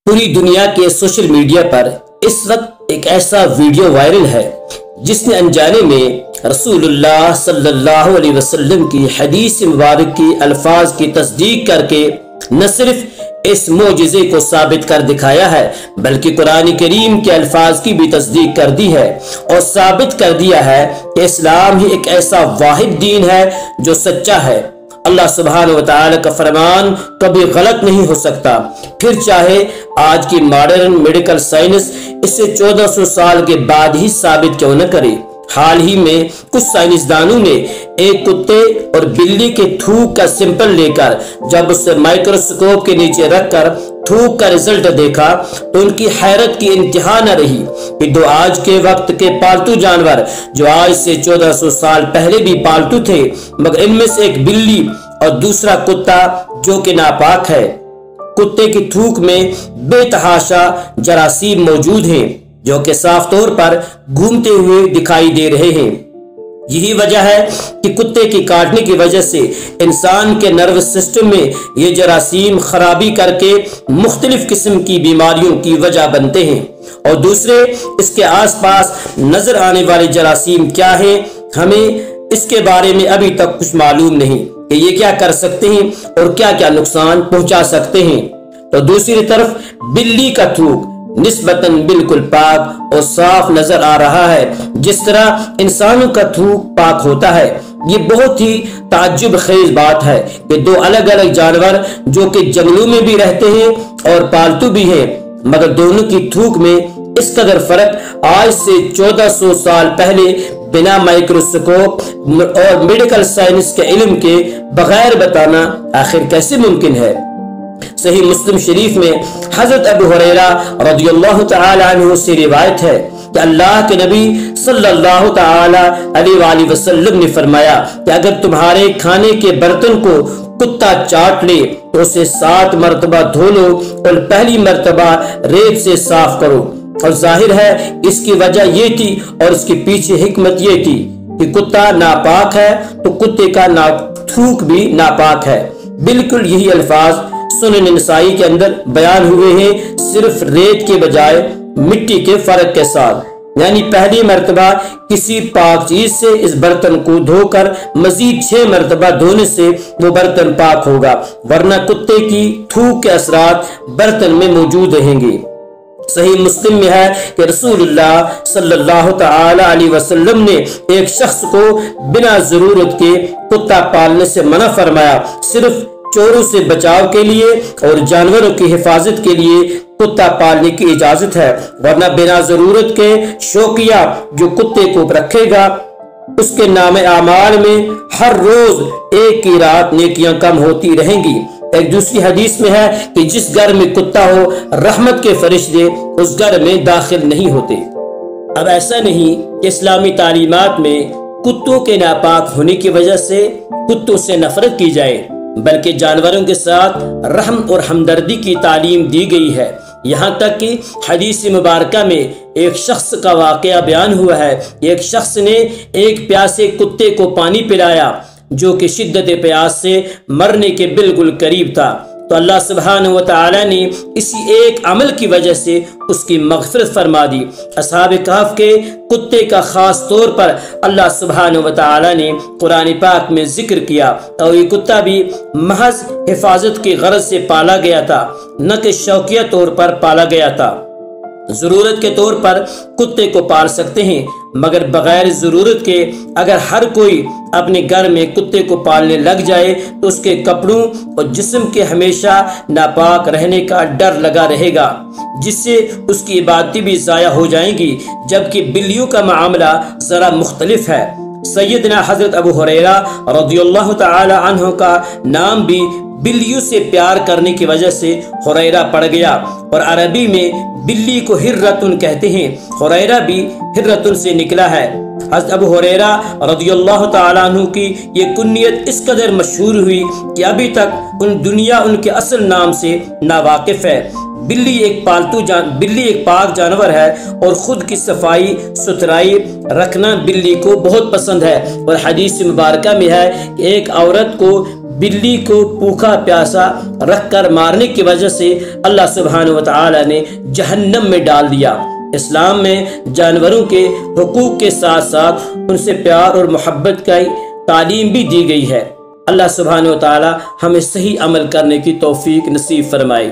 पूरी दुनिया के सोशल मीडिया पर इस वक्त एक ऐसा वीडियो वायरल है जिसने अनजाने में रसूलुल्लाह सल्लल्लाहु अलैहि वसल्लम की हदीस मुबारक की अल्फाज की तस्दीक करके न सिर्फ इस मोजिज़े को साबित कर दिखाया है बल्कि कुरान करीम के अल्फाज की भी तस्दीक कर दी है और साबित कर दिया है कि इस्लाम ही एक ऐसा वाहिद दीन है जो सच्चा है। अल्लाह सुब्हानहु व तआला का फरमान कभी गलत नहीं हो सकता, फिर चाहे आज की मॉडर्न मेडिकल साइंस इसे 1400 साल के बाद ही साबित क्यों न करे। हाल ही में कुछ साइंसदानों ने एक कुत्ते और बिल्ली के थूक का सैंपल लेकर जब उसे माइक्रोस्कोप के नीचे रखकर थूक का रिजल्ट देखा तो उनकी हैरत की इंतहा न रही कि दो आज के वक्त के पालतू जानवर जो आज से 1400 साल पहले भी पालतू थे, मगर इनमें से एक बिल्ली और दूसरा कुत्ता जो कि नापाक है। कुत्ते की थूक में बेतहाशा जरासीम मौजूद हैं जो कि साफ तौर पर घूमते हुए दिखाई दे रहे हैं। यही वजह है कि कुत्ते की काटने की वजह से इंसान के नर्वस सिस्टम में ये जरासीम खराबी करके मुख्तलिफ किस्म की बीमारियों की वजह बनते हैं। और दूसरे इसके आसपास नजर आने वाले जरासीम क्या है, हमें इसके बारे में अभी तक कुछ मालूम नहीं कि ये क्या कर सकते हैं और क्या क्या नुकसान पहुंचा सकते हैं। तो दूसरी तरफ बिल्ली का थूक निस्बतन बिल्कुल पाक और साफ नजर आ रहा है, जिस तरह इंसानों का थूक पाक होता है। ये बहुत ही ताज्जुब खेज बात है कि दो अलग अलग जानवर जो कि जंगलों में भी रहते हैं और पालतू भी हैं, मगर दोनों की थूक में इस कदर फर्क आज से 1400 साल पहले बिना माइक्रोस्कोप और मेडिकल साइंस के इल्म के बगैर बताना आखिर कैसे मुमकिन है। सही मुस्लिम शरीफ में हजरत अबू हुरैरा रज़ियल्लाहु तआला अन्हु से रिवायत है कि अल्लाह के नबी सल्लल्लाहु तआला अलैहि वसल्लम ने फरमाया कि अगर तुम्हारे खाने के बर्तन को कुत्ता चाट ले तो उसे 7 मरतबा धो लो और पहली मरतबा रेत से साफ करो। और जाहिर है इसकी वजह ये थी और इसके पीछे हिकमत ये थी कि कुत्ता नापाक है तो कुत्ते का थूक भी नापाक है। बिल्कुल यही अल्फाज सुनन नसाई के अंदर बयान हुए हैं, सिर्फ रेत के बजाय मिट्टी के फर्क के साथ। यानी पहली मर्तबा किसी पाक चीज से इस बर्तन को धोकर मजीद 6 मर्तबा धोने से वो बर्तन पाक होगा, वरना कुत्ते की थूक के असरात बर्तन में मौजूद रहेंगे। सही मुस्लिम में है कि रसूलुल्लाह सल्लल्लाहु तआला अलैहि वसल्लम ने एक शख्स को बिना जरूरत के कुत्ता पालने से मना फरमाया, सिर्फ चोरों से बचाव के लिए और जानवरों की हिफाजत के लिए कुत्ता पालने की इजाजत है, वरना बिना जरूरत के शौकिया जो कुत्ते को रखेगा उसके नामे आमाल में हर रोज एक की रात नेकियां कम होती रहेंगी। एक दूसरी हदीस में है कि जिस घर में कुत्ता हो रहमत के फरिश्ते उस घर में दाखिल नहीं होते। अब ऐसा नहीं कि इस्लामी तालीमात में कुत्तों के नापाक होने की वजह से कुत्तों से नफरत की जाए, बल्कि जानवरों के साथ रहम और हमदर्दी की तालीम दी गई है। यहाँ तक कि हदीस मुबारका में एक शख्स का वाकया बयान हुआ है। एक शख्स ने एक प्यासे कुत्ते को पानी पिलाया जो कि शिद्दत प्यास से मरने के बिल्कुल करीब था, तो अल्लाह सुब्हानहु व तआला ने इसी एक अमल की वजह से उसकी मग़फ़िरत फरमा दी। असहाब कहफ़ के कुत्ते का खास तौर पर अल्लाह सुब्हानहु व तआला ने कुरान पाक में जिक्र किया और ये कुत्ता भी महज हिफाजत की गरज से पाला गया था, न कि शौकिया तौर पर पाला गया था। जरूरत के तौर पर कुत्ते को पाल सकते हैं, मगर बगैर जरूरत के अगर हर कोई अपने घर में कुत्ते को पालने लग जाए तो उसके कपड़ों और जिस्म के हमेशा नापाक रहने का डर लगा रहेगा, जिससे उसकी इबादतें भी ज़ाया हो जाएंगी। जबकि बिल्लियों का मामला जरा मुख्तलिफ है। सैयदना हजरत अबू हुरैरा रज़ियल्लाहु तआला अन्हु का नाम भी बिल्लियों से प्यार करने की वजह से हुरैरा पड़ गया और अरबी में बिल्ली को हिर्रतुन कहते हैं। हुरैरा भी हिर्रतुन से निकला है। हज़रत अबू हुरैरा रज़ियल्लाहु तआला अन्हु की ये कुन्नियत इस कदर मशहूर हुई कि अभी तक दुनिया उनके असल नाम से नावाकिफ है। बिल्ली एक पाक जानवर है और खुद की सफाई सुथराई रखना बिल्ली को बहुत पसंद है। और हदीस मुबारका में है कि एक औरत को بلی کو بھوکا پیاسا رکھ کر مارنے کی وجہ سے اللہ سبحانہ و تعالی نے جہنم میں ڈال دیا۔ اسلام میں جانوروں کے حقوق کے ساتھ ساتھ ان سے پیار اور محبت کی تعلیم بھی دی گئی ہے۔ اللہ سبحانہ و تعالی ہمیں صحیح عمل کرنے کی توفیق نصیب فرمائے۔